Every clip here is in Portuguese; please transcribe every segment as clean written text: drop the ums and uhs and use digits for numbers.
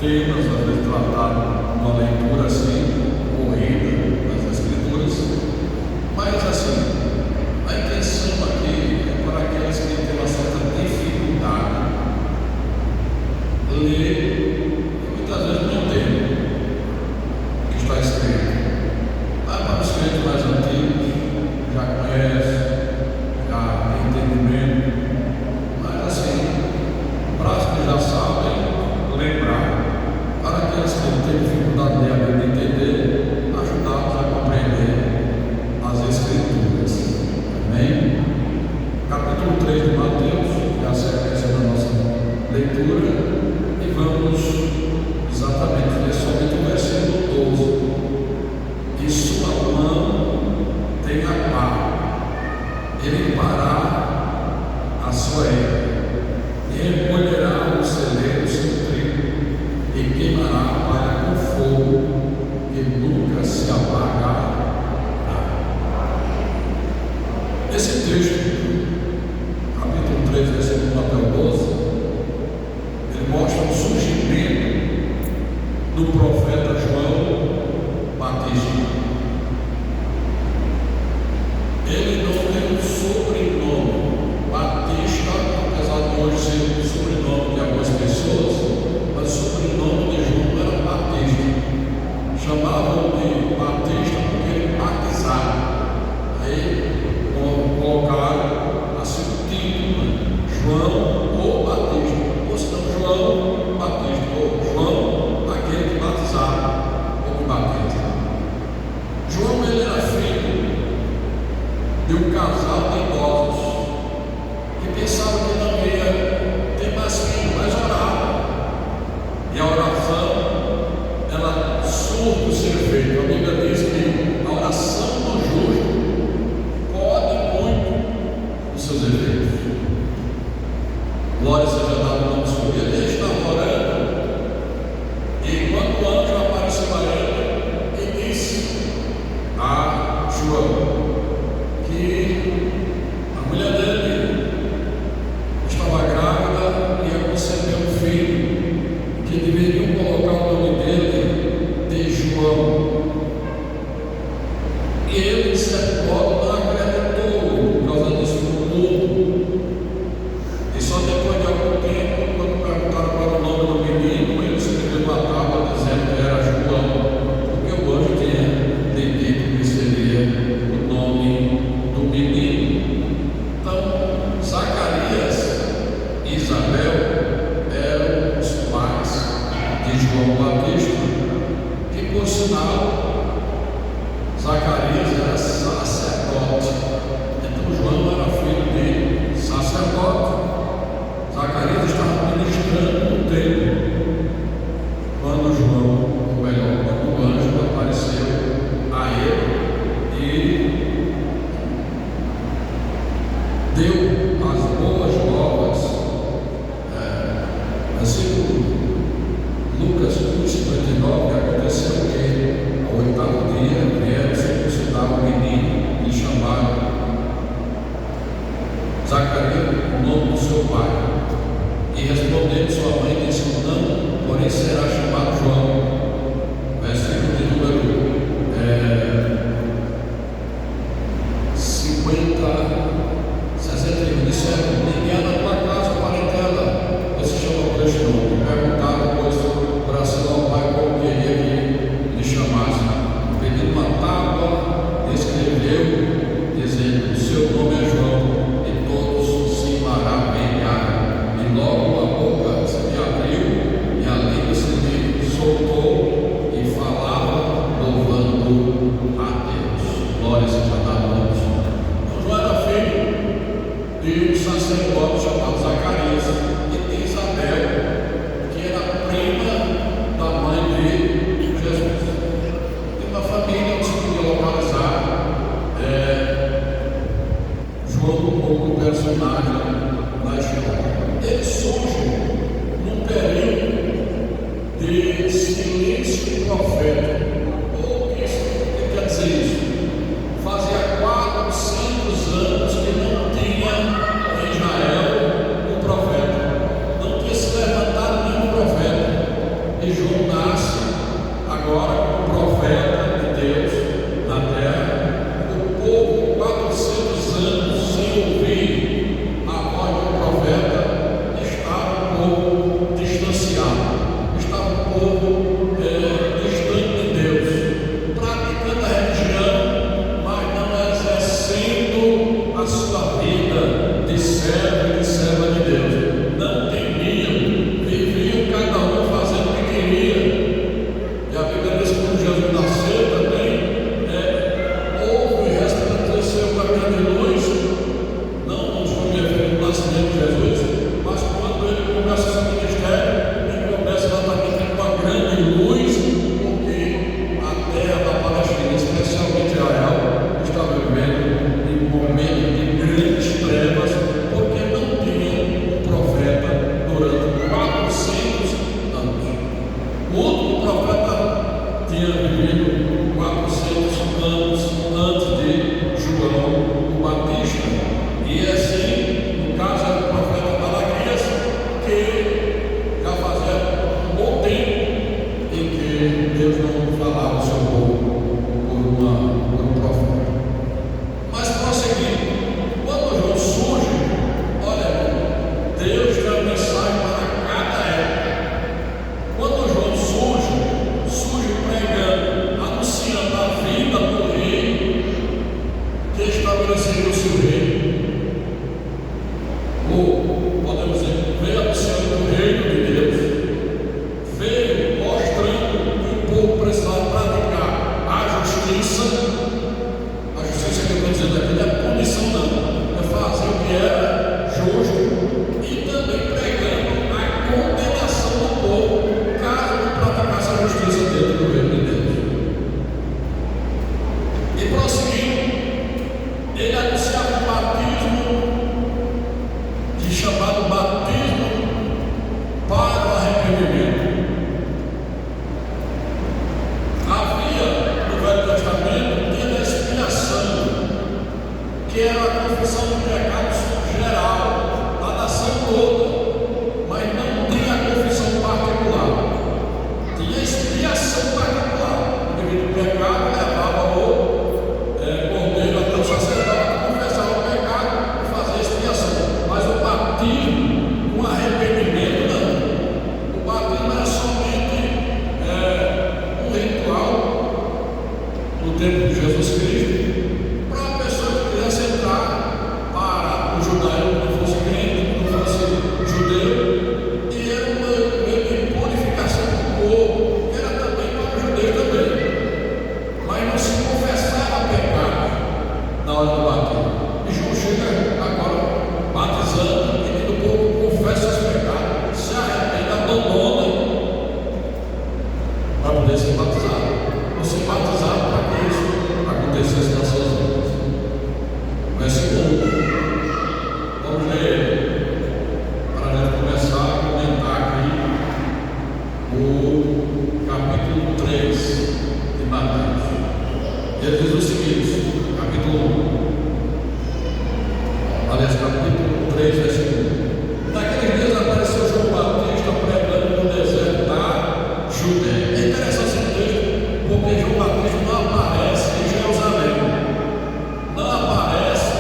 temas, às vezes tratado uma leitura assim, corrida das Escrituras, mas assim, a intenção aqui é para aqueles que têm uma certa dificuldade ler e muitas vezes não entendem o que está escrito. Para os crentes mais antigos, já conhecem, já tem entendimento, mas assim, para os que já sabem, lembrar. Para aqueles que não têm dificuldade de ler a Bíblia e entender, ajudá-los a compreender as Escrituras. Amém? Capítulo 3 de Mateus, que é a sequência da nossa leitura, e vamos exatamente ler somente o versículo 12. E sua mão tem a pá, ele limpará a sua erva, e recolherá o celeiro sem trigo, e queimará a palha com fogo, que nunca se apagará. Esse texto, capítulo 3, versículo 1 até o 12, ele mostra o surgimento do profeta João Batista. Ele não tem um sobrenome, Batista, apesar de hoje ser o sobrenome de algumas pessoas, mas o sobrenome de João não era Batista. Chamavam de Batista porque ele batizava. Aí colocaram assim o título, João ou Batista, ou senão João Batista, ou João aquele que batizava, ou que batiza. João, ele era filho de um casal de idosos que pensava que não ia ter mais filho, mas orava. E a oração, ela surge ser feita. A Bíblia diz que a oração do justo pode muito os seus efeitos. Glória seja dada ao nome do Senhor. Ele estava orando, e quando o anjo apareceu a ele, ele disse a João que a mulher dele estava grávida e ia conceber um filho, que deveriam colocar o nome dele de João. E ele, de certo modo, não acreditou, por causa disso, no mundo. E só depois de algum tempo, quando perguntaram para o nome do menino, ele escreveu uma tábua dizendo que era João, porque o anjo tinha entendido que seria o nome do menino. Então, Zacarias e Isabel eram os pais de João Batista, que, por sinal, Zacarias era sacerdote. Então João era filho de sacerdote. Zacarias estava ministrando no templo quando João, ou melhor, quando o anjo apareceu a ele e deu as boas novas. Versículo Lucas 1:59, aconteceu que ao 8º dia vieram circuncidar o menino e chamaram Zacarias o nome do seu pai. E respondendo sua mãe, disse: não, porém será chamado João. Versículo de número 61. Disseram: ninguém é na tua casa, parentela, você chamou por este nome. Perguntaram, pois, para assinar o pai como queria que lhe chamasse. Pedindo uma tábua, escreveu, dizendo: o seu nome é João. E todos se maravilharam. E logo a boca se lhe abriu e a língua se lhe soltou. povo distanciado, estava um povo distante de Deus, praticando a religião, mas não exercendo a sua vida de servo e de serva de Deus. Não temiam, viviam cada um fazendo o que queria. E a Bíblia diz que quando Jesus nasceu também, houve e resplandeceu uma grande luz. Não nos foi referido ao nascimento de Jesus, mas quando ele começa o seu ministério, ele começa exatamente com uma grande luz, porque a terra da Palestina, especialmente Israel, estava vivendo em um momento de grandes trevas, porque não tinha um profeta durante 400 anos. O último profeta tinha vivido 400 anos antes de João o Batista. E assim, no caso do profeta Malaquias, que já fazia um bom tempo em que Deus não falava ao seu povo por um profeta. Mas prosseguindo, quando João surge, olha, Deus tem uma mensagem para cada época. Quando João surge pregando, anunciando a vinda do rei, que estabeleceria o seu reino. Ou podemos dizer, veio anunciando o reino de Deus, veio mostrando que o povo precisava praticar a justiça que eu estou dizendo aqui não é punição, não, é fazer o que era justo, e também pregando a condenação do povo caso não praticasse a justiça dentro do reino de Deus. E prosseguindo, ele anunciava o batismo, chamado batismo para o arrependimento. Havia no Velho Testamento dia da expiação, que era a confissão de pecados geral da nação toda, mas não tinha a confissão particular. Tinha expiação particular. O devido pecado levava o cordeiro até o sacerdote, confessava o pecado e fazia expiação. Mas o batismo, o arrependimento, não. O batismo era somente um ritual no tempo de Jesus Cristo, para a pessoa que quisesse entrar para o judaísmo, que não fosse crente, que não fosse judeu, e era uma meio de purificação do povo, era também para o judeu também, mas não se confessava pecado na hora do batismo. E João chega agora batizando, e o povo confessa os pecados, se arrepende, abandona, para poder ser batizado. Ou ser batizado para que isso acontecesse nas suas vidas. Versículo 1. Vamos ler, para a gente começar a comentar aqui o capítulo 3 de Mateus. Ele diz o seguinte, capítulo 1. Aliás, capítulo 3, versículo 1. Naqueles dias apareceu João Batista pregando no deserto da Judéia. É interessante esse texto, porque João Batista não aparece em Jerusalém, não aparece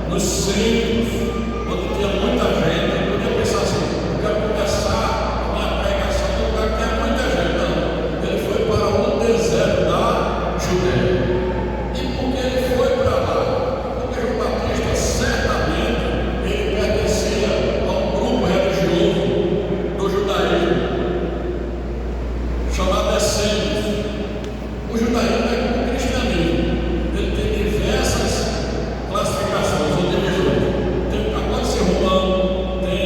nos centros, onde tinha muita gente. Eu podia pensar assim, eu quero começar a minha pregação no lugar que tinha muita gente. Não, ele foi para o deserto da Judéia. E por que ele foi para lá? Porque João Batista certamente ele pertencia a um grupo religioso do judaísmo chamado Essênios. O judaísmo é como o cristianismo, ele tem diversas classificações ou divisões. Tem o católico romano, tem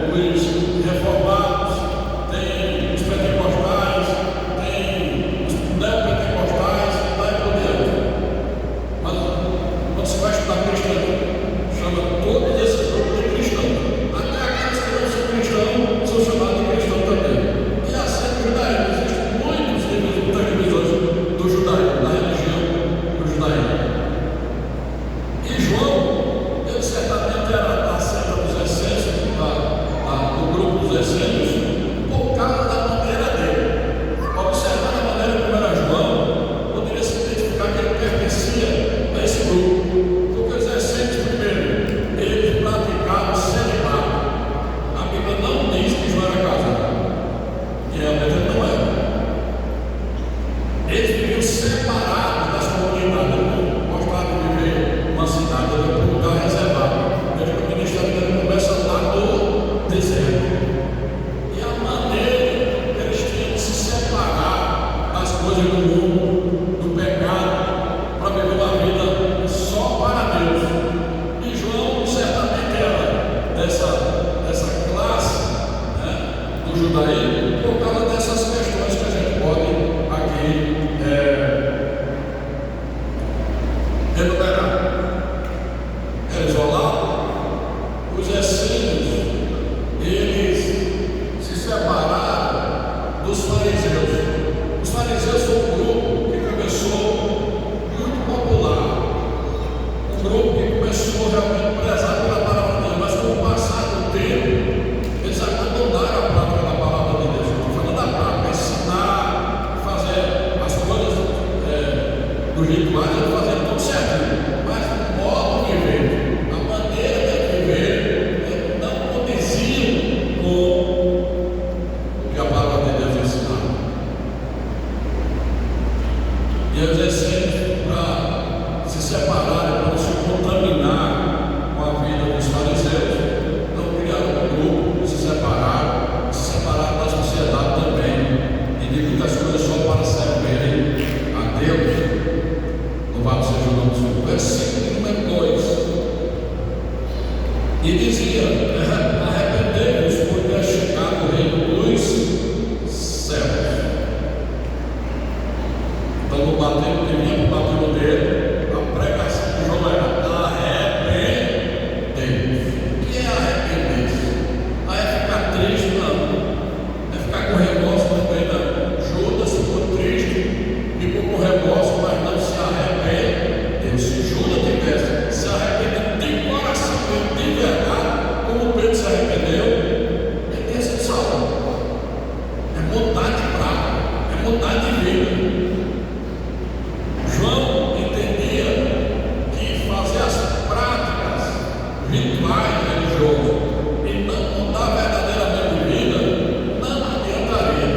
os reformados, tem os pentecostais, tem os neopentecostais, daí por diante. Mas quando você vai estudar cristianismo, chama todos esses grupos de cristãos. Até aqueles que não são cristãos são chamados de cristãos também. E assim no judaísmo existem muitas divisões do judaísmo, da religião do judaísmo. E João, ele certamente era da seita dos essênios, do grupo dos essênios, por causa da maneira dele. Observando a maneira como era João, poderia se identificar que ele pertencia a esse grupo. Porque os essênios, primeiro, eles praticavam o celibato. A Judaísmo por causa dessas questões que a gente pode aqui enumerar. Eles olharam, os essênios, eles se separaram dos fariseus. Os fariseus foi um grupo que começou muito popular, um grupo que começou realmente a prezar pela palavra de Deus, mas com o passar do tempo, eles abandonaram a prática da palavra de Deus. Estou falando da prática, ensinar, fazer as coisas dos rituais, eles faziam tudo certinho, mas o modo de viver, a maneira de viver, não condiziam com o que a palavra de Deus ensinava. E os essênios, para se separarem, para não se contaminar com a vida dos fariseus, então criaram um grupo, se separaram da sociedade também, e de muitas coisas só para servirem a Deus. Louvado seja o nome do Senhor. Versículo número 2. E dizia: arrependei-vos, porque é chegado o reino dos céus. Então, no bater, vinha para bater no dedo, a pregação de João era: arrependei-vos. O que é arrepender-se? É ficar triste? Não. É ficar com remorso também? Não. Judas ficou triste, ficou com remorso, mas não se arrependeu. Se Judas tivesse se arrependido de coração, de verdade, como Pedro se arrependeu, ele teria sido salvo. É mudar de prática, é mudar de vida. João entendia que fazer as práticas rituais religiosos e não mudar verdadeiramente de vida não adiantaria,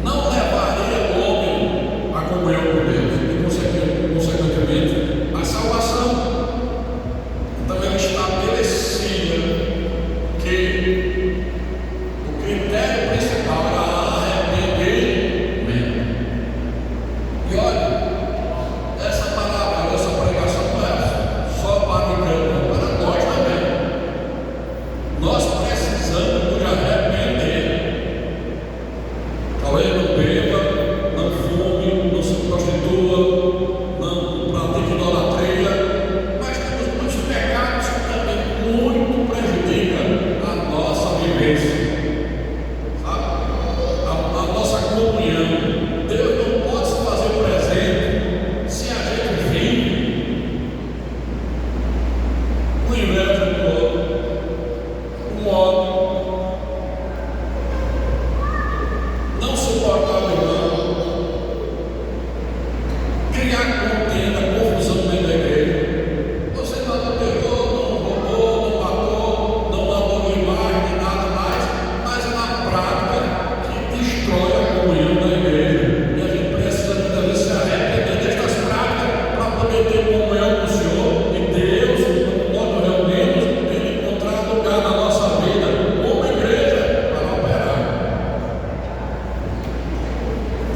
não levaria o homem à comunhão com Deus e, consequentemente, à salvação. Então ele estabelecia que o critério principal era arrependimento. E olha, essa palavra, essa pregação não é só para o crente, para nós também. Nós precisamos nos arrepender. Talvez não beba, não fume, não se prostitua, não pratique idolatria, mas temos muitos pecados que também muito prejudicam a nossa vivência, sabe? A nossa comunhão. Deus não pode se fazer presente se a gente vive com inveja do outro, com ódio, não suportar o irmão, criar contenda, confusão dentro da igreja. Você não adulterou, não roubou, não matou, não adorou imagem, nem nada mais, mas na prática que destrói a comunhão da igreja. E a gente precisa muitas vezes se arrepender destas práticas para poder ter comunhão com o Senhor e Deus, quando nós nos reunimos, Ele encontrar lugar na nossa vida como igreja para operar.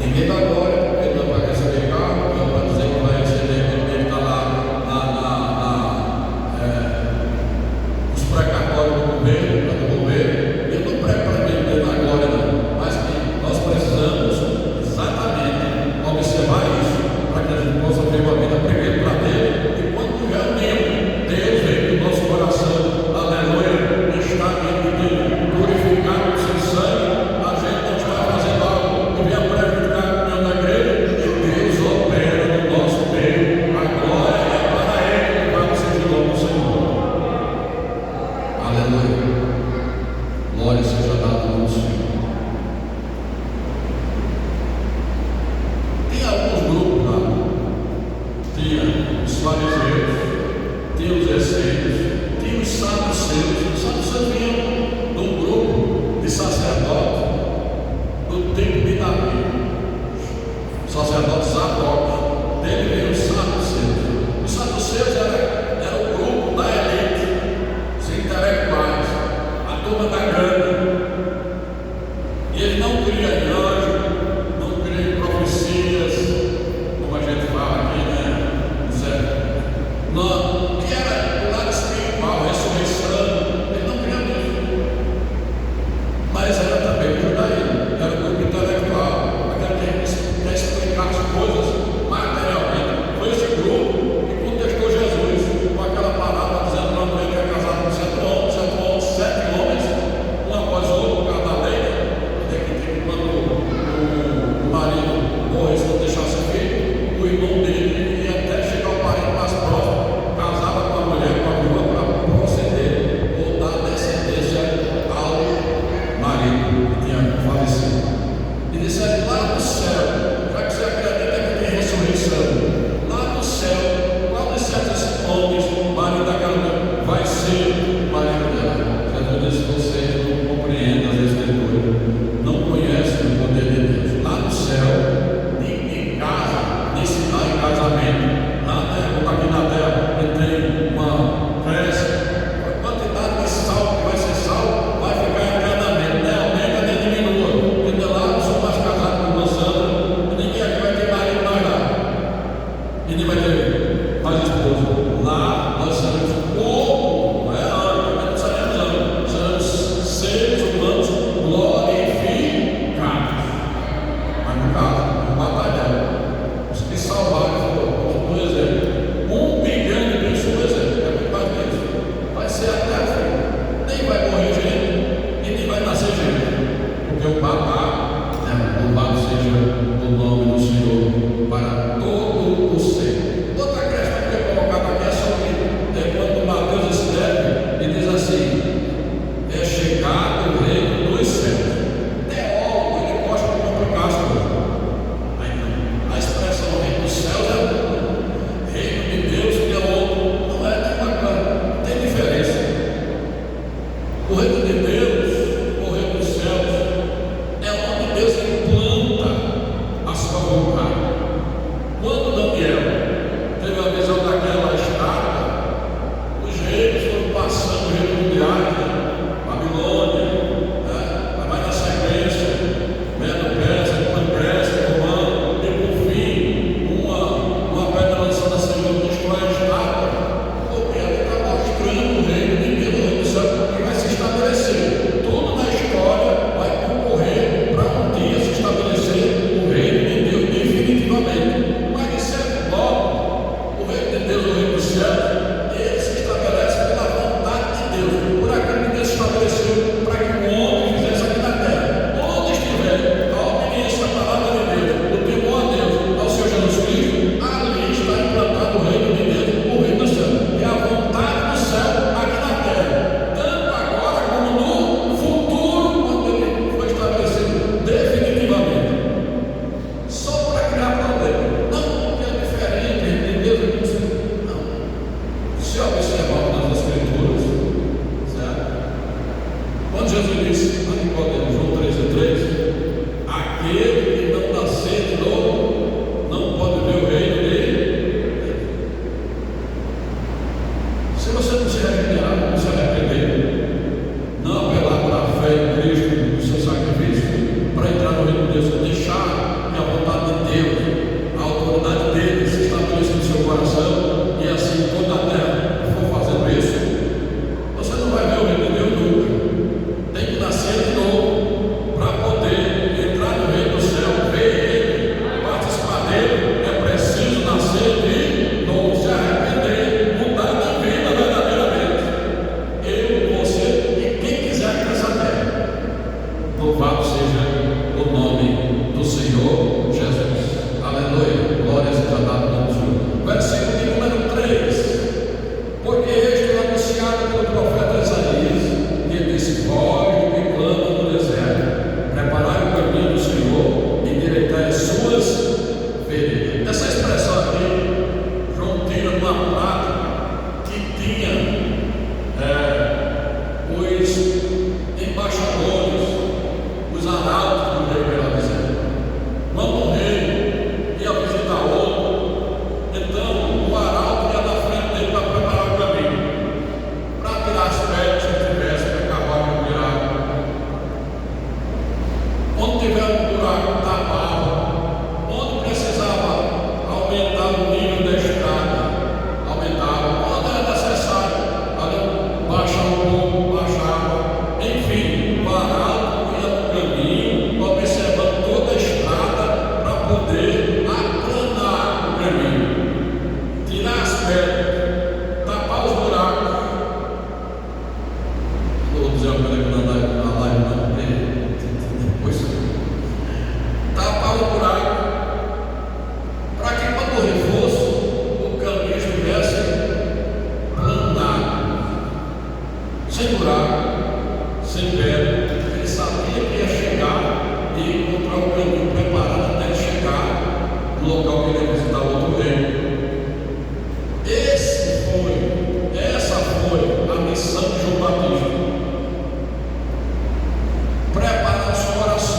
Ninguém dá glória porque não vai receber carro, não vai dizer que vai receber, ele está lá os precatórios do governo, ele não prega para ele dar glória, não. Mas que nós precisamos exatamente observar isso, para que a gente possa ter uma vida primeiro para Deus, e quando nos reunimos, Deus vem no nosso coração, aleluia, está aqui glorificado o seu sangue, a gente não está fazendo algo que venha prejudicar a comunhão da igreja, e Deus opera no nosso meio, a glória é para Ele, para seja o nome do Senhor. Aleluia. Glória seja dada ao nome do Senhor. Tem alguns grupos lá. Tinha os fariseus, tinha os essênios, tinha os saduceus. Os saduceus vinham de um grupo de sacerdotes do tempo de Davi. Sacerdotes Zadok. Dele veio os saduceus. Os saduceus era o grupo da elite, os intelectuais, a turma da grana. E ele não cria em anjo, não cria em profecias, como a gente fala aqui, né? Certo? Não, que era do lado espiritual, ressurreição, ele não cria nisso. Mas era também vocês não compreendem as escrituras, não conhecem o poder de Deus. Lá no céu, em casa, nem se dá em casamento. Na terra, como aqui na terra, que tem uma festa, a quantidade de sal que vai ser sal vai ficar eternamente, nem aumenta nem diminua. Porque lá eu sou mais casado com o Sandra, e ninguém aqui vai ter marido mais lá. E nem vai ter mais esposa. Lá nós seremos como, não é anjo, também não seremos anjos, seremos seres humanos glorificados. Mas no caso, no batalhão, os que salvaram, por exemplo, 1 bilhão de pessoas, é muito mais disso. Vai ser até o fim. Nem vai morrer gente e nem vai nascer gente. Porque o babá, louvado seja o nome do Senhor para todo o ser. Outra questão que eu colocava aqui é sobre quando Mateus escreve e diz assim: é chegado o reino dos céus. Teólogo, ele gosta de complicar as coisas. Aí não. A expressão reino dos céus é uma. Reino de Deus que é outro. Não é bacana. Tem diferença. O reino de Deus, o reino dos céus, é onde Deus implanta a sua vontade. Quando Daniel teve a visão daquela estátua, os reis foram passando, o reino mundial, Babilônia, vai na sequência, Medo-Persa, Pérsia, Romano, e por fim, uma pedra lançada a Senhor destrói a estátua, porque ela está mostrando o reino de Deus, o reino do céu, que vai se estabelecer. Tudo na história vai concorrer para um dia se estabelecer o reino de Deus definitivamente. Mas de certo modo, o reino de Deus, o reino do céu, ele se estabelece pela vontade de Deus, por aquilo que Deus estabeleceu para que o homem fizesse aqui na terra. Onde estiver a obediência à palavra de Deus, o temor a Deus, ao Senhor Jesus Cristo, ali está implantado o reino de Deus, o reino do céu. É a vontade do céu aqui na terra, tanto agora como no futuro, quando ele foi estabelecido definitivamente. Só para criar problema. Não porque é diferente de Deus e do céu. Não. Se observar nas escrituras, certo? Quando Jesus disse a Nicodemo, João 13:3, aquele que não nascer de novo não pode ver o reino de Deus. Se você não se regenerar, não se arrepender, não apelar para a fé em Cristo, no seu sacrifício, para entrar no reino de Deus, deixar que a vontade de Deus, a autoridade dele se estabeleça no seu coração, e assim toda a terra for fazendo isso, você não vai ver o reino de Deus nunca. Tem que nascer de novo para poder entrar no reino do céu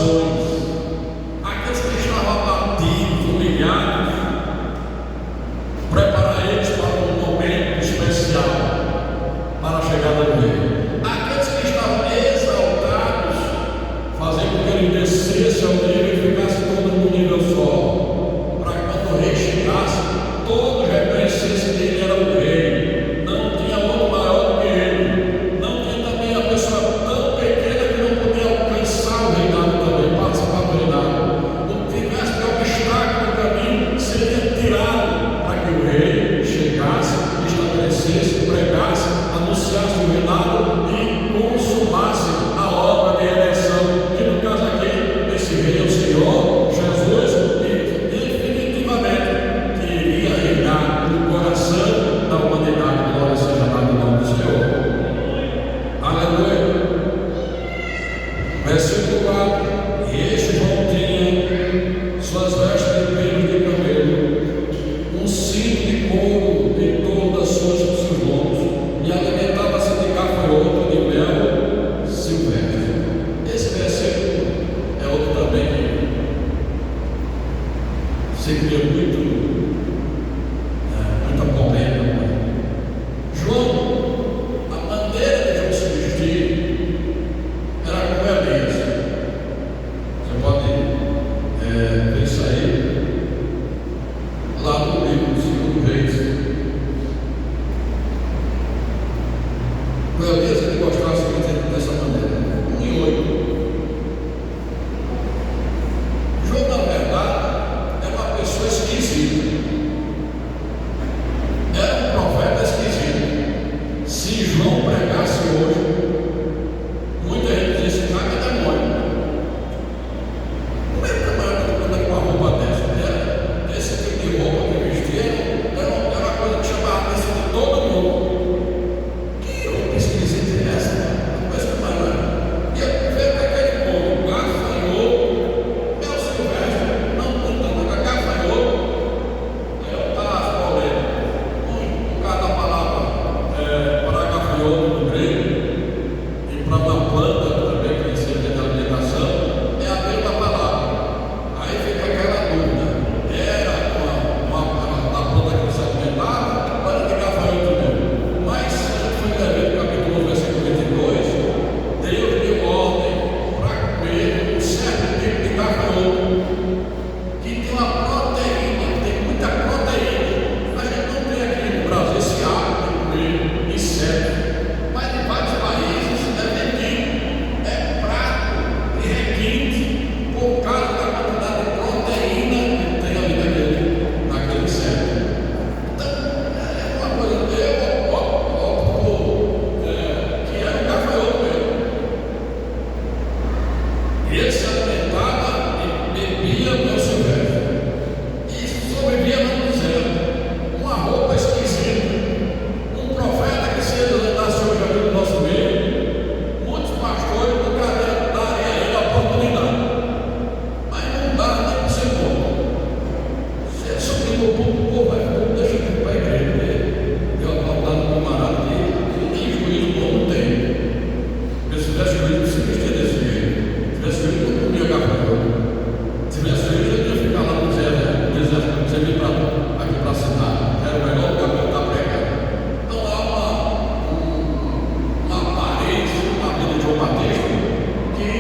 corações. Aqueles que estavam abatidos, humilhados, preparar eles para um momento especial para a chegada do Rei. Aqueles que estavam exaltados, fazer com que ele descesse ao nível e ficasse todo no nível só, para que quando o Rei chegasse, todos reconhecessem que ele era o Rei. Não tinha outro maior do que ele. Não tinha também a pessoa tão pequena que não podia alcançar o reinado também, participar do reinado. O que tivesse que obstáculo no caminho seria tirado para que o Rei chegasse, estabelecesse, pregasse, anunciasse o reinado e consumasse a obra de eleição, que no caso aqui, esse Rei é o Senhor Jesus, e definitivamente que iria reinar no coração da humanidade. Glória seja dada em nome do Senhor. Aleluia. Versículo 4: E este João tinha suas vestes de pelos de camelo, um cinto de couro em torno das seus lombos, e alimentava-se de gafanhoto de mel silvestre. Esse versículo é outro também que se cria muita polêmica. João, a maneira de João se vestir era como Elias. Você pode ver isso aí lá no livro do Segundo Reis. O Elias ele gostava de se vestir dessa maneira, 1:8. João, na verdade, é uma pessoa esquisita. Era um profeta esquisito. Se João pregasse hoje, muita gente dizia: esse cara é demônio. Como é que a maioria anda com uma roupa dessa? Era esse tipo de roupa que vestia, era uma coisa que chamava a atenção de todo mundo. Que roupa esquisita é essa? Uma coisa que maior. E eu vejo aquele povo, gafanhoto, mel silvestre, não tanto gafanhoto. Aí eu estava polêmico. Por causa da palavra para gafanhoto no grego, e para uma planta também que serve de alimentação, é a mesma palavra. Aí fica aquela dúvida: era uma planta que se alimentava ou era de gafanhoto mesmo? Mas se a gente for ler no capítulo 1, versículo 22, Deus deu ordem para comer um certo tipo de gafanhoto que tem uma proteína, tem muita proteína. A gente não tem aqui no Brasil esse hábito de comer insetos, mas em vários países é vendido, é prato e requinte por causa da quantidade de proteína que tem ali naquele inseto. Então, é uma coisa, eu opto que era um gafanhoto mesmo. Ele se alimentava e bebia mel silvestre. E sobrevivia no deserto. Uma roupa esquisita. Um profeta que se ele nasceu hoje aqui no nosso meio, muitos pastores nunca daria a ele a oportunidade. Mas não dá nem para ser bom. Se ele subir no público, deixa ele ir para a igreja. Deu a palavra do camarada que nem juízo bom não tem. Porque se tivesse juízo, não se vestia desse jeito. Se tivesse juízo, não comia gafanhoto. Se tivesse juízo, ele ia ficar lá no deserto, você vir aqui para a cidade. Era o melhor lugar para estar pregando. Então há uma aparência, uma vida de João Batista que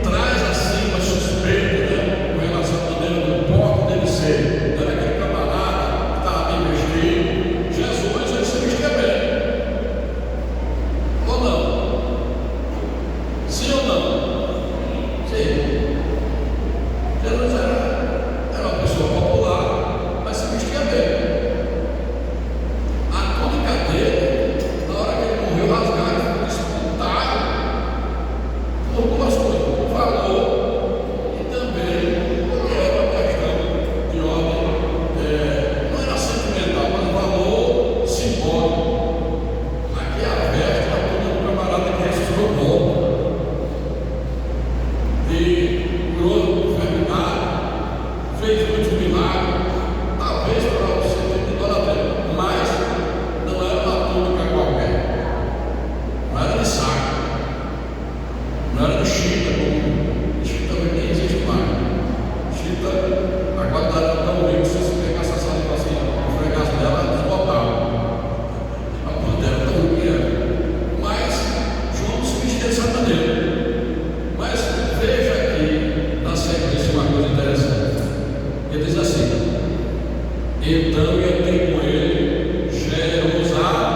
traz assim uma suspeita, com relação à maneira do porte dele ser. Não era aquele camarada que estava bem vestido. Jesus, ele se vestia bem. Ou não? Sim ou não? Sim. Jesus era uma pessoa popular, mas se vestia bem. A túnica dele, na hora que ele morreu, rasgaram e ficou disputado por duas coisas: por valor e também porque era uma questão de ordem, não era sentimental, mas valor simbólico. Aqui é a veste da túnica do camarada que ressuscitou morto. E curou enfermidade, fez muitos milagres, talvez para o sentido de idolatria, mas não era uma túnica qualquer, não era de saco, não era de chita, como chita hoje nem existe mais. Chita, a qualidade não é tão ruim, se você pegar essa saliva assim, o fregaço dela, ela desbotava. A ponta dela tão ruim que é. Mas João se vestia dessa maneira. Mas veja aqui na sequência uma coisa interessante. Ele diz assim: então eu tenho com ele Jerusalém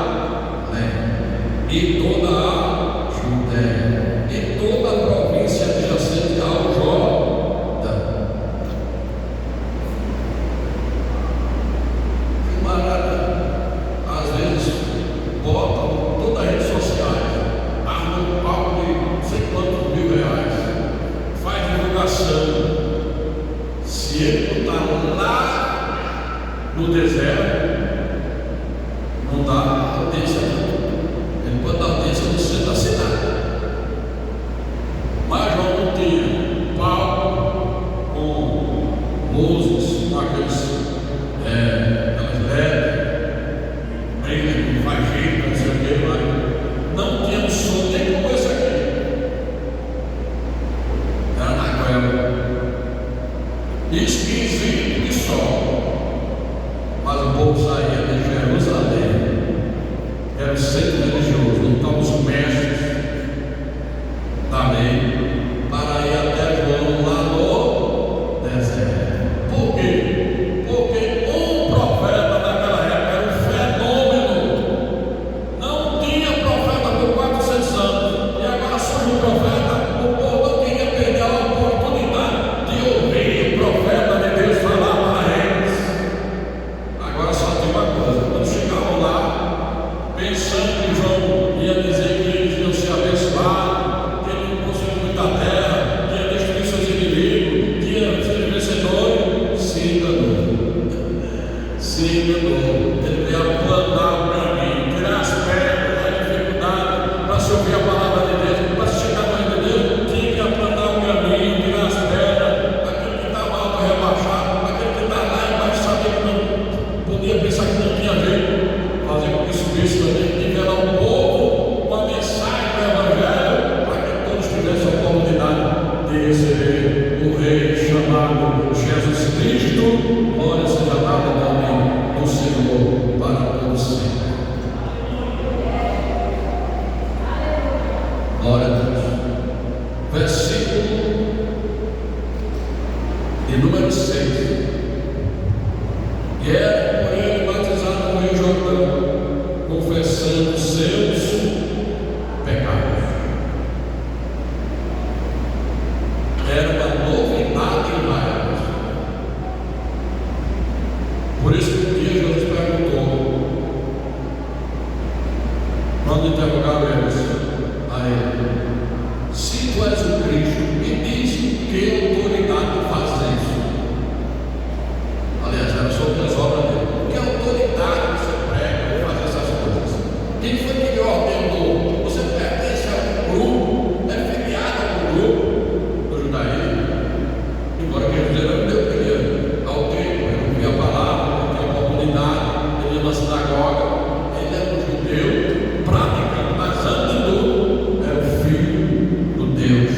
e toda a Judéia e toda a província adjacente ao Jordão. Camarada, às vezes botam todas as redes sociais, armam um palco de não sei quantos R$1.000, faz divulgação. Se ele não está lá no deserto, não dá audiência, ele pode dar audiência no centro da cidade. Mas João não tinha palco com luzes, com aquelas LED, briga que faz jeito, não sei o que, mas não tinha um som nem como esse aqui. Era na goela. Esquisito de sol, mas o povo saía de Jerusalém, era o centro religioso, então os mestres da lei, para ir até João lá no deserto. Por quê? Porque um profeta naquela época era um fenômeno. Não tinha profeta por 400 anos, e agora surge um profeta. O povo não queria perder a oportunidade de ouvir o profeta de Deus falar para eles. Agora só tem uma coisa: quando chegavam lá, pensando que João ia dizer que eles iam ser abençoados, que ele não possuía muita terra, que ia destruir seus inimigos, que ia ser vencedor, se enganou. Se enganou. Ele veio aplanar o caminho, tirar as pedras, a dificuldade para se ouvir a palavra de Deus, para se chegar no reino de Deus, tinha que aplanar o caminho, tirar as pedras. Aquele que estava alto rebaixado, aquele que estava lá embaixo sabia que não podia pensar que não tinha jeito, fazer com que subisse também, nivelar o povo com a mensagem do Evangelho, para que todos tivessem a oportunidade de receber o Rei chamado Jesus Cristo. Glória seja dada ao nome do Senhor para todos sempre. Glória a Deus. Versículo de número 6. E era por ele batizado no Rio Jordão, confessando seus pecados. Era uma novidade em Israel. Por isso que um dia Jesus perguntou, quando interrogaram eles, a ele: se tu és o Cristo, me diz que autoridade faz isso. Aliás, era sobre as obras dele. Que autoridade você prega para fazer essas coisas? Quem foi que lhe ordenou? Você pertence a um grupo, é filiado a um grupo do judaísmo. Embora que Jesus era judeu, ele ia ao templo, ele ouvia a palavra, ele tinha a oportunidade, ele ia na sinagoga, ele era um judeu praticante, mas antes de tudo, era o filho do Deus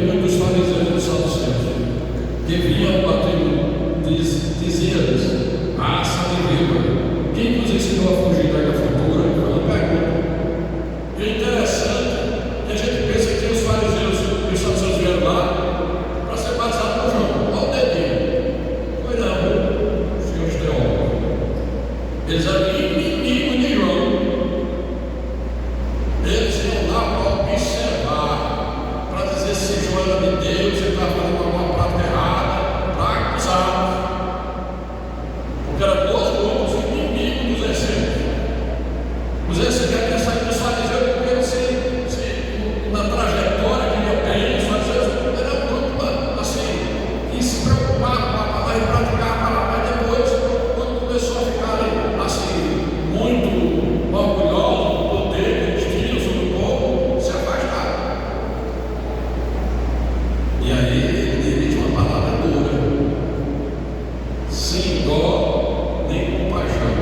veio muito dos fariseus e dos saduceus, que vinham batendo, dizia-lhes: raça de víbora, quem vos ensinou a fugir da ilha futura? Foi uma pergunta. E é interessante que a gente pensa que os fariseus e os saduceus vieram lá para ser batizados por João. Olha o dedinho. Foi não, senhores teólogos. Eles eram inimigos de João. Eles iam lá para observar, para dizer se João era de Deus, se ele estava fazendo alguma prática errada, para acusar. Porque eram dois grupos inimigos dos essênios. Os essênios queriam sair dos fariseus porque na trajetória que eu tenho, os fariseus eram um grupo assim, que se preocupava em praticar a palavra, mas depois, quando começou a ficar assim, muito orgulhoso do poder que eles tinham sobre o povo, se afastaram. E aí ele dirige uma palavra dura, sem dó nem compaixão.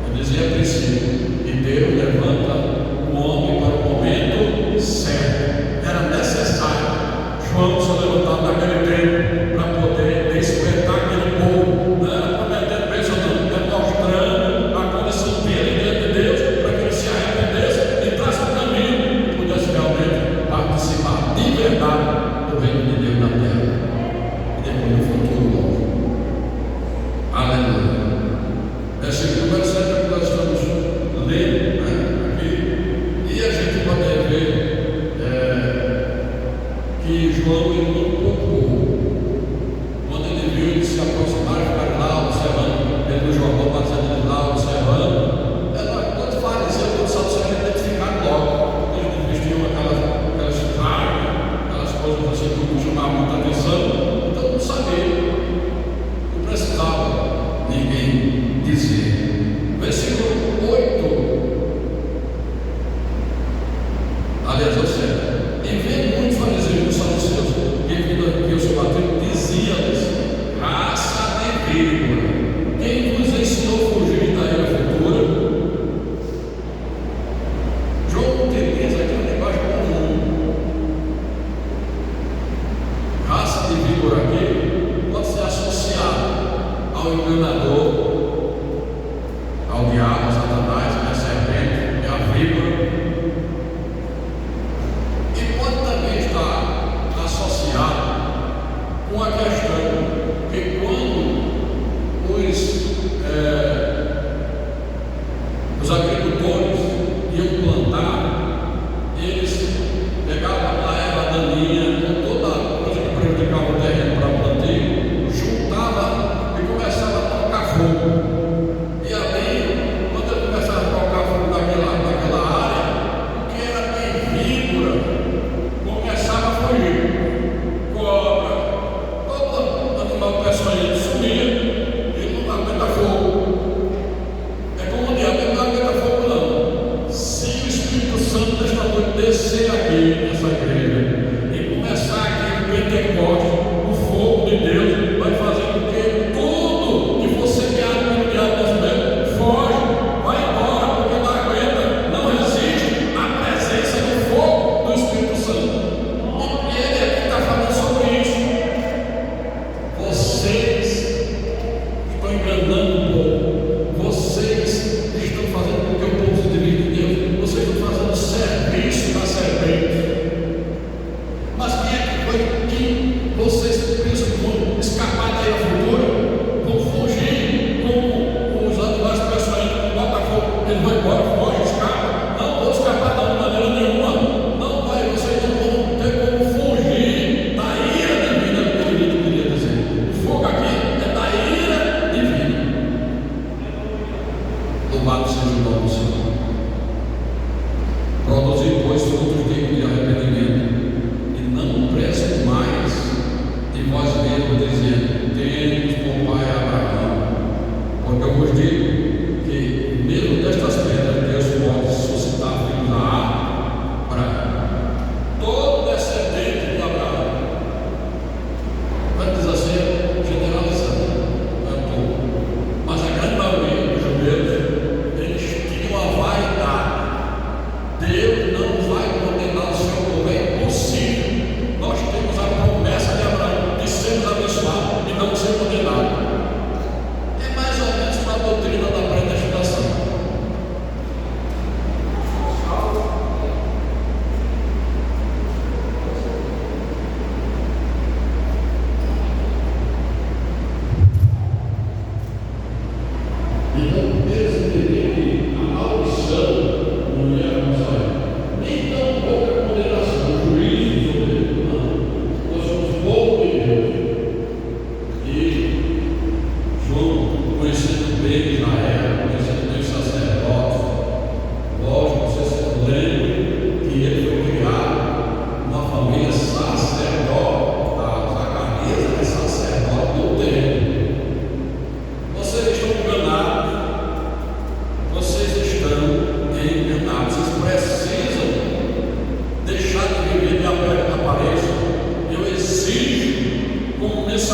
Eu dizia a princípio que Deus levanta o homem para o momento certo. Era necessário João se levantar naquele tempo para poder despertar aquele povo. Não era prometendo bênção, não, demonstrando a condição dele diante de Deus para que ele se arrependesse e traça o caminho e pudesse realmente participar de verdade do reino de Deus na terra e depois no futuro novo. Aleluia. Versículo número 7 é que nós estamos lendo, aqui, e a gente pode ver que João ele não poupou. Quando ele viu ele se aproximar, ficar lá observando, ele no Jordão batizando ele lá observando, quando fariseu, quando saduceu, identificaram logo. Eles vestiam aquelas tralhas, aquelas coisas assim que chamavam muita atenção, então não sabia, não precisava ninguém dizer. Versículo 8, aliás, ou seja, e vendo muitos fariseus e saduceus que vindo aqui o seu batismo, dizia-lhes: raça de víbora, quem vos ensinou a fugir da ilha futura? João utiliza aqui uma linguagem comum. Raça de víbora aqui pode ser associada ao enganador, ao diabo, a Satanás, a serpente, é a víbora. E pode também estar associado com a questão que quando os agricultores iam plantar, eles pegavam a erva daninha com toda a coisa que prejudicava o terreno para o plantio, juntavam e começavam a tocar fogo. E ali, quando ele começava a tocar fogo naquela área, o que era de víbora começava a fugir. Cobra, todo animal peçonhento sumia e não aguenta fogo. É como o diabo, ele não aguenta fogo não. Se o Espírito Santo desta noite descer aqui nessa igreja e começar aqui no Pentecostes, o fogo de Deus vai fazer com que tudo que você quer pelo diabo nosso meio foge, vai embora, porque não aguenta, não resiste à presença do fogo do Espírito Santo. E ele aqui está falando sobre isso. Vocês estão enganando o povo, vocês estão fazendo com que o povo se desvie de Deus, vocês estão fazendo serviço da serpente. Mas quem é que foi que vocês pensam que vão escapar da ilha futura? Vão fugir como os animais peçonhentos, como o Botafogo, ele vai embora, foge, escapa? Não vão escapar não, de maneira nenhuma. Não vai, vocês não vão ter como fugir da ira divina, que eu queria dizer. O fogo aqui é da ira divina. Louvado seja o nome do Senhor. Produzir, pois, frutos dignos de arrependimento, e não prestem mais de vós mesmos, dizendo: temos por pai Abraão. Porque eu vos digo que, mesmo destas pedras, Deus pode suscitar filhos a Abraão. Todo descendente de Abraão, vamos dizer assim, generalizando, não é todo, mas a grande maioria dos judeus, eles tinham a vaidade. Deus não vai condenar o seu povo, é impossível. Nós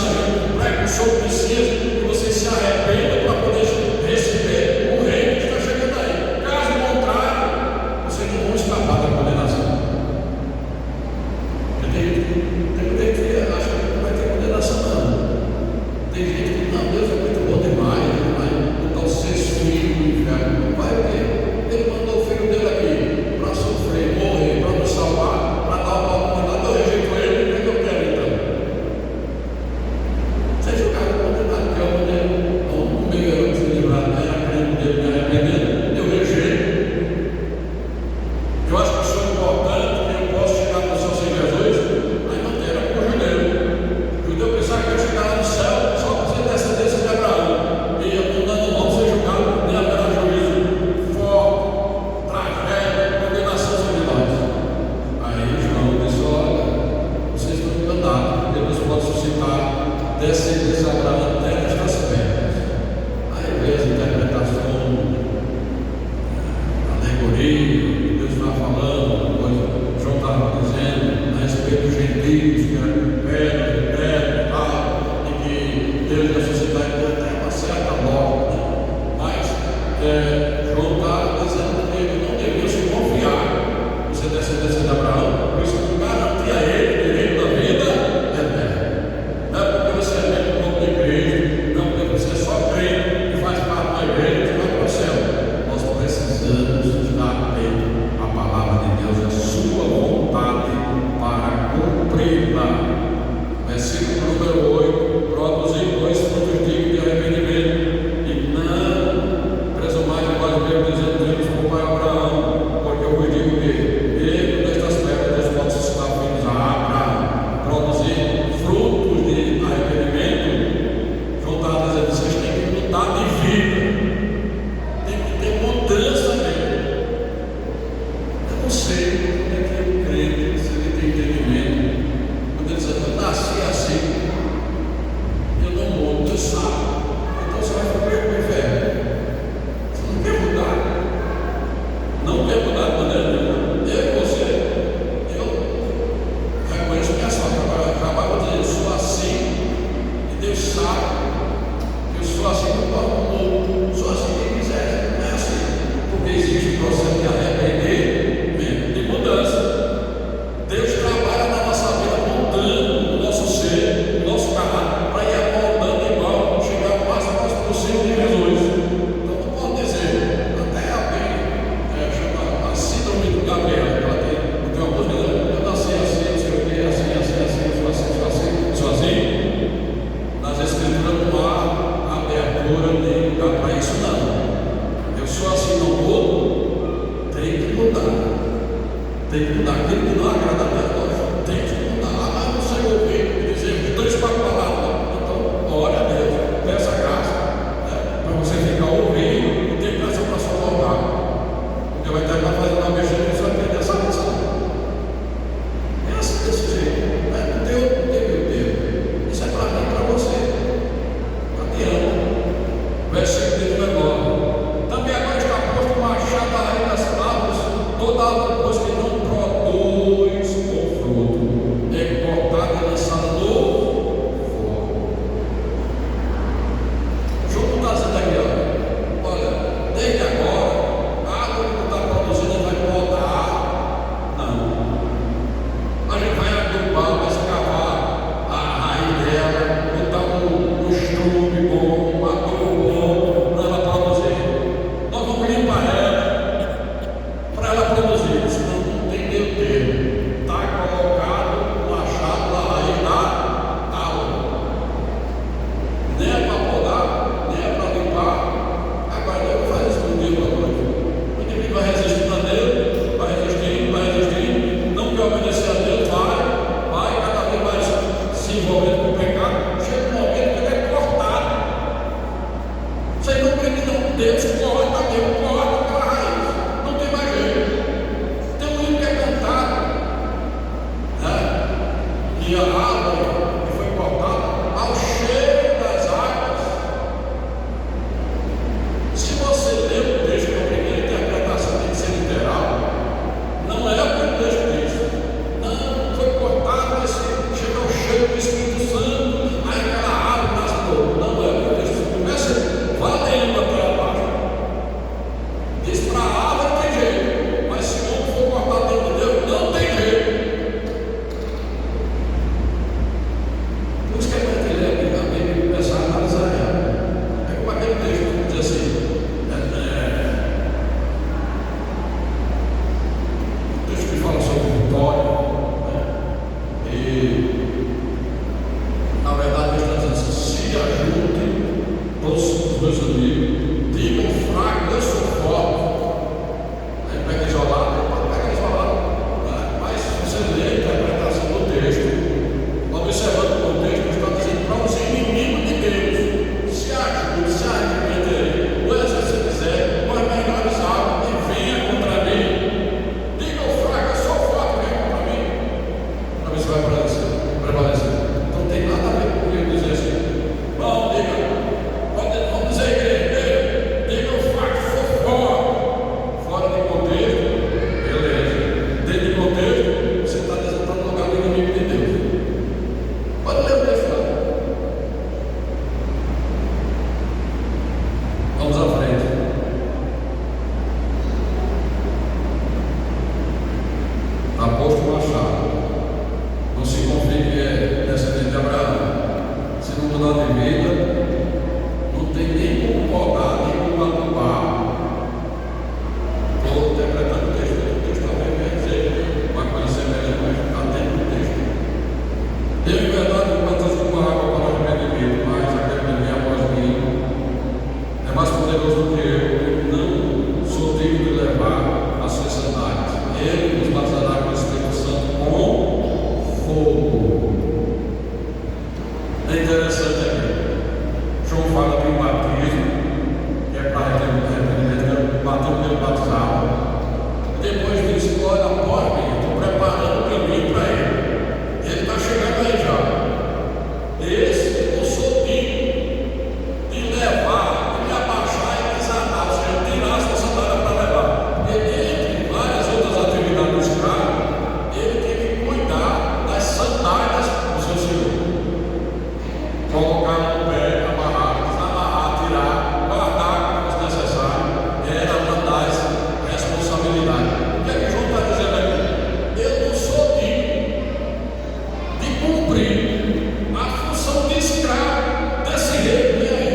seja um precursor do Messias, que você se arrependa para poder receber o reino que está chegando aí. Caso contrário, vocês não vão escapar da condenação. Tem gente que acha que não vai ter condenação, não. Tem gente que não, Deus é muito bom demais, vai botar os 6 filhos no inferno. Vai o quê? Ele mandou o filho dele aqui para sofrer, morrer, para nos salvar, para dar o mandado. Eu rejeito ele, o que eu quero então? Você julgado condenado, que é o modelo. O meio era se livrar, era crendo dele, me arrependendo. Eu rejeito. Eu acho que isso é importante, que eu posso chegar para o céu sem Jesus, aí não tem era com o judeu. O judeu pensava que eu chegar lá no céu só por ser descendência de Abraão. E eu não vou ser julgado, nem haverá juízo, fogo, tragédia, condenação sobre nós. Aí João disse: olha, vocês estão enganados, Deus pode suscitar descendência de Abraão até nestas pedras. Aí veio as interpretações, alegoria. Deus estava falando, João estava dizendo a respeito dos gentios, que era pedra e tal, e que Deus ia suscitar até uma certa lógica, mas João está dizendo que ele não devia se confiar em ser descendência de Abraão, por isso que garantia a ele o direito da vida eterna. Não é porque você é membro do corpo da igreja, não porque você é só crente e faz parte da igreja, você vai para o céu. Nós precisamos estar dentro a palavra de Deus, a sua vontade para cumpri-la. Versículo número 8: produzir 2 frutos dignos de arrependimento, e não presumais de vós mesmos, dizendo: temos como pai Abraão, porque eu vos digo que ele destas pedras Deus pode suscitar filhos a Abraão. Produzir frutos de arrependimento, João está dizendo: vocês têm que mudar de vida, tem que ter mudança mesmo. Eu não sei como é que eu creio, se ele tem entendimento. Quando ele diz: eu nasci assim, eu não mudo, Deus sabe. Então você vai comer com o inferno. Você não quer mudar. Não quer mudar de maneira nenhuma. Eu e você, eu reconheço minha sorte. Acabava de dizer: eu sou assim, e Deus sabe que eu sou assim, não sou assim quem quiser. Não é assim. Porque existe um processo de arrependimento, de mudança. Deus trabalha na nossa vida moldando o nosso ser, o nosso caráter, para ir moldando igual, chegar o mais próximo possível de Jesus. Então não pode dizer, até alguém chama a síndrome do Gabriel, ela tem uma música: eu nasci assim, não sei o que, assim, eu sou assim. Nas escrituras não há abertura nem lugar para isso, não. Eu sou assim, não mudo, tem que mudar. Tem que mudar. Aquilo que não agrada a Deus, tem que mudar. Mas não sei ouvir e dizer 3, 4 palavras. Então, ore a Deus, peça graça, para você ficar ouvindo e ter graça para suportar. Porque vai terminar fazendo uma besteira e você vai perder essa lição. É assim, desse jeito. Não tem outro, não tem meio termo. Isso é para mim e para você. Adianta. Versículo 19: também agora está posto o machado à raiz das árvores, toda árvore, pois que não produz novidade de vida, não tem nem como podar, nem como adubar. Estou interpretando o texto talvez vai dizer uma coisa semelhante, mas está dentro do texto. Eu, em verdade, vou bater com água para o arrependimento, mas aquele que vem após mim é mais poderoso do que eu não sou digno de levar as suas sandálias. Ele nos batizará com o Espírito Santo com fogo. É interessante aqui. João fala de um batismo, que é para arrependimento, bater o batizado. Depois diz: olha, após mim, estou preparando o caminho para ele. Ele está chegando aí já. Esse eu sou digno de levar, de me abaixar e desatar, ou seja, tirar as sandálias para levar. Entre várias outras atividades do escravo, ele tem que cuidar das sandálias do seu senhor. Colocar no pé, amarrar, tirar, guardar como fosse necessário, era uma das responsabilidades. O que é que João está dizendo aqui? Eu não sou digno de cumprir a função de escravo desse rei. E aí?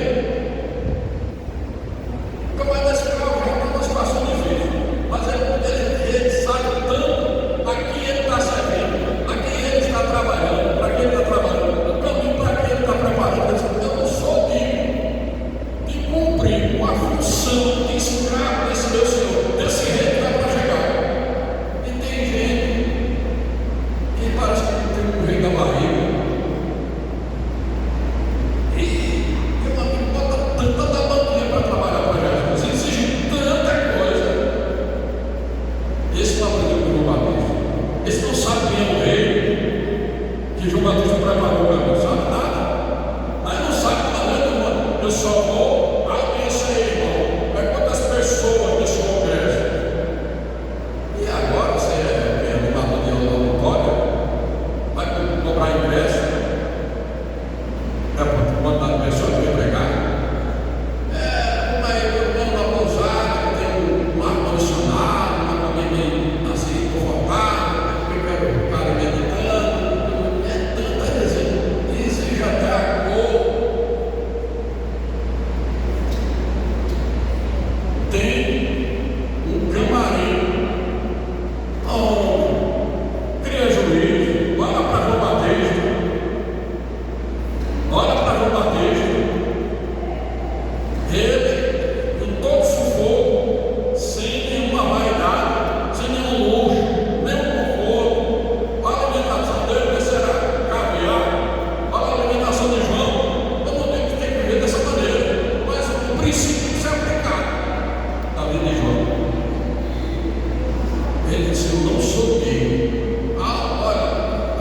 Como é desse escravo, já está numa situação difícil, mas ele sabe tanto a quem ele está servindo, a quem ele está trabalhando, para quem ele está trabalhando, o caminho para quem ele está preparando. Eu não sou digno de cumprir a função de escravo desse meu senhor, desse rei que está para chegar. E tem gente que parece que tem um rei da barriga. E meu amigo bota tanta banquinha para trabalhar para Jesus, exige tanta coisa. Esse não aprendeu com João Batista. Esse não sabe quem é o rei que João Batista preparou para mim, sabe nada. Aí não sabe nada, eu só vou audiência aí, irmão. Vai quantas pessoas nesse congresso? E agora você é animador de auditório? Vai cobrar ingresso? É para mandar pessoas para pregar? Como é que eu vou na pousada, tem um ar-condicionado, uma cabine bem assim, confortável, eu quero ficar meditando. É tanta resenha. Isso já está tem um camarim onde cria juízo. Olha para João Batista, ele com todo sufoco, sem nenhuma vaidade, sem nenhum luxo, nenhum conforto. Olha a alimentação dele, que será caviar. Olha a alimentação de João. Eu não digo que tem que viver dessa maneira, mas o princípio de ser aplicado na vida de João. Ele disse: eu não sou digno. Olha,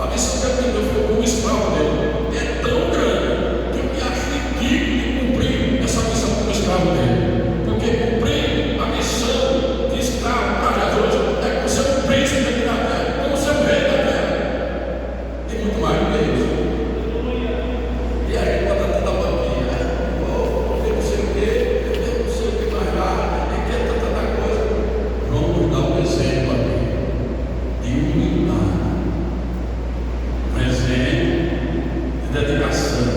a missão que ele me deu foi como escravo dele. É tão grande que eu me acho digno de cumprir essa missão como escravo dele. Porque cumprir a missão de escravo para Jesus é como ser um príncipe aqui na terra, como ser um rei da terra. Tem muito mais do que isso. E a gente bota tanta banquinha, eu não sei o que, eu não sei o que mais lá, e quer tanta coisa. Vamos dar um exemplo aqui de humildade, um exemplo de dedicação,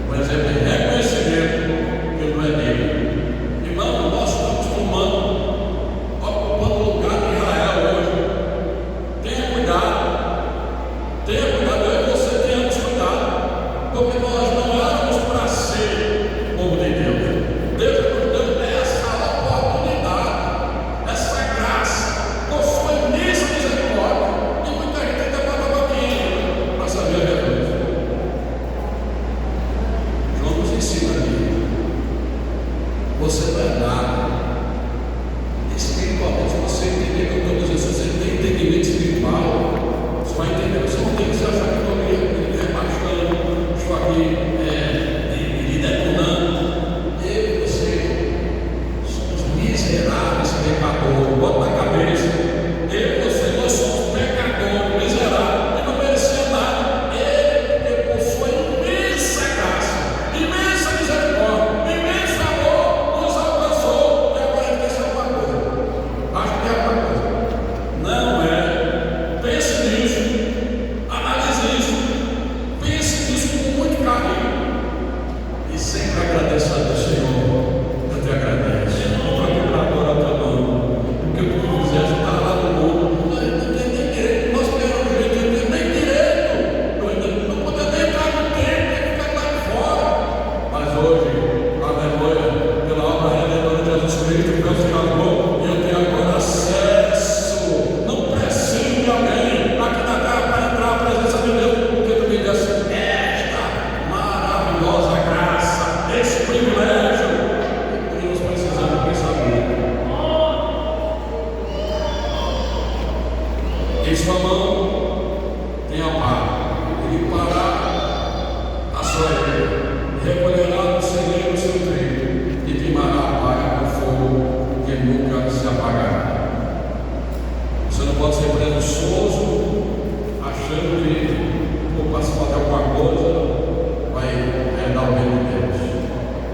um exemplo de reconhecimento que não é dele. Irmão, nós estamos ocupando o lugar de Israel hoje. Tenha cuidado, eu e você tenhamos cuidado, porque nós não éramos para ser povo de Deus. Deus nos deu essa oportunidade, essa graça, por sua imensa misericórdia. E muita gente ainda está aqui para saber a verdade. João nos ensina aqui: você não é nada. Espiritualmente, se você entender que eu estou dizendo, se você tem entendimento espiritual, você vai entender. Você não tem que se achar que eu estou rebaixando, estou aqui me detonando. Eu e você somos miseráveis pecadores. Bota na cabeça. Eu e você, nós somos pecadores, miseráveis, e não merecemos nada. Ele, por sua imensa graça, imensa misericórdia, imenso amor, nos alcançou. recolherá no celeiro o seu trigo e queimará a palha com fogo que nunca se apagará. Você não pode ser presunçoso, achando que por participar de alguma coisa vai dar o bem de Deus.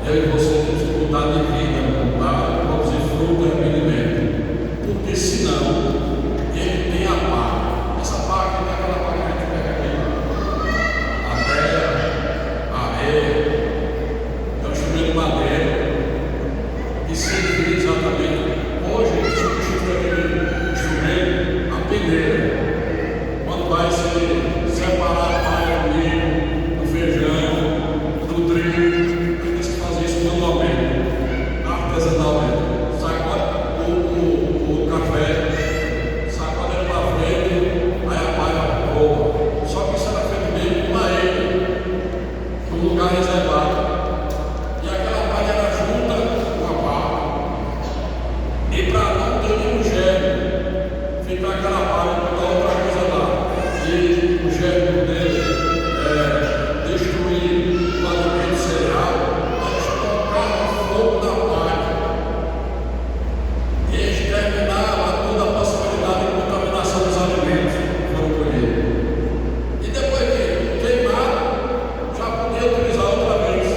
Eu e você temos dificuldade de vida para produzir fruto e rendimento, porque senão ele tem a pá. Essa pá que tem aquela pá que a gente pega aqui, a terra, a areia, é um instrumento de madeira que serviria exatamente. Hoje substitui aquele instrumento, a peneira, quando vai se separar a palha do milho, do feijão, do trigo. Tem que fazer isso manualmente, artesanalmente. Sacode o café, sacode ele para frente, aí a palha voa. Só que isso era feito mesmo com uma ilha, num lugar reservado. E aquela palha era junta com a pá. E para não ter nenhum germe, ficar aquela palha com outra coisa lá. E o germe dele destruir o alimento cereal, eles colocaram fogo na palha e exterminaram toda a possibilidade de contaminação dos alimentos que foram colhidos. E depois de queimar, já podia utilizar outra vez,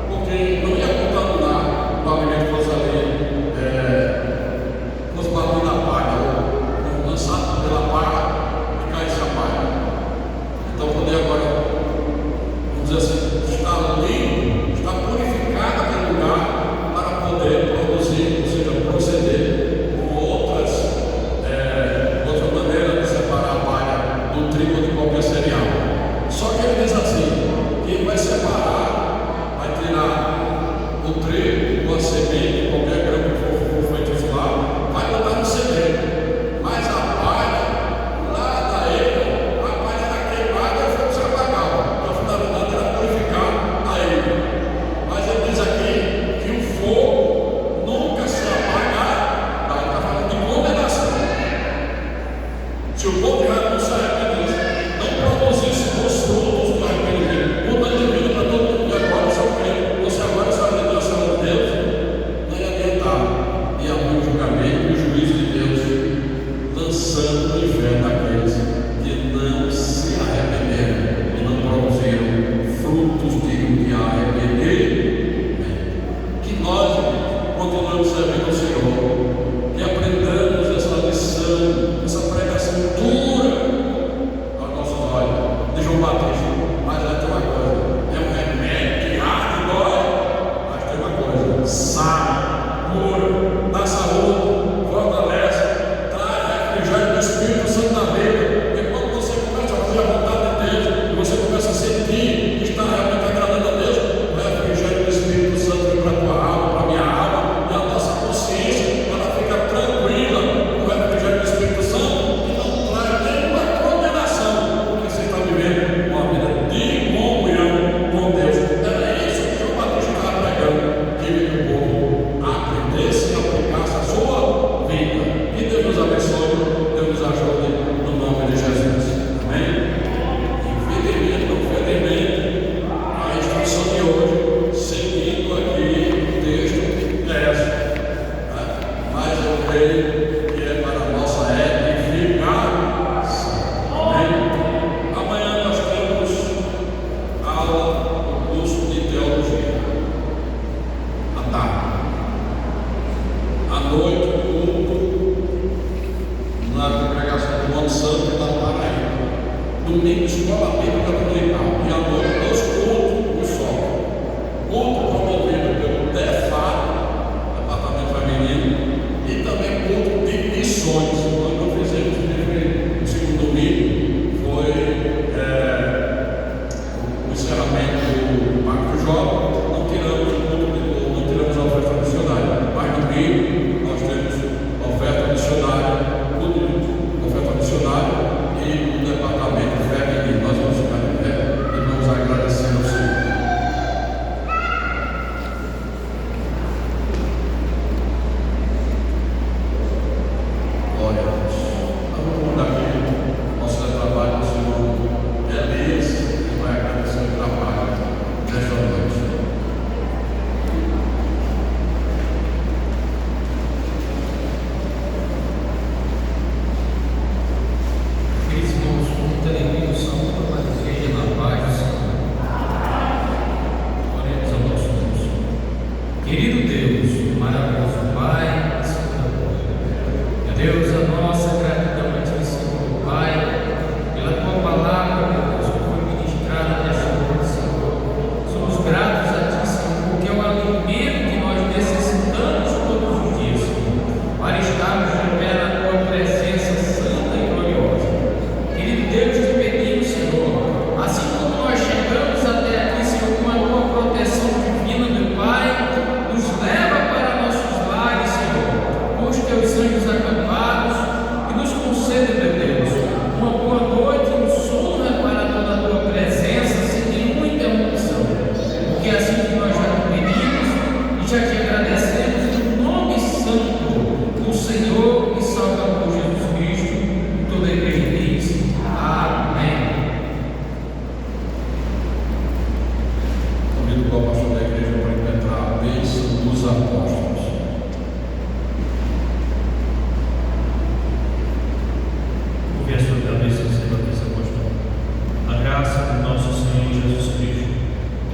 porque não ia contaminar o alimento que fosse ali, fosse batido na palha, ou lançado pela palha e caísse a palha. Então poder agora, vamos dizer assim, está limpo, está purificado aquele lugar para poder produzir, ou seja, proceder com outras maneiras de separar a palha do trigo ou de qualquer cereal. Só que ele diz assim, que ele vai separar, vai tirar o trigo ou a semente, qualquer grão que for feito lá, vai botar no celeiro. Mas a palha, lá da ilha, a palha era queimada e o fogo se apagava. A finalidade era purificar a ilha. Mas ele diz aqui que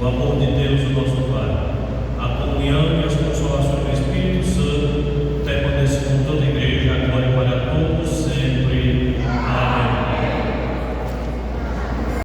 o amor de Deus, o nosso Pai, a comunhão e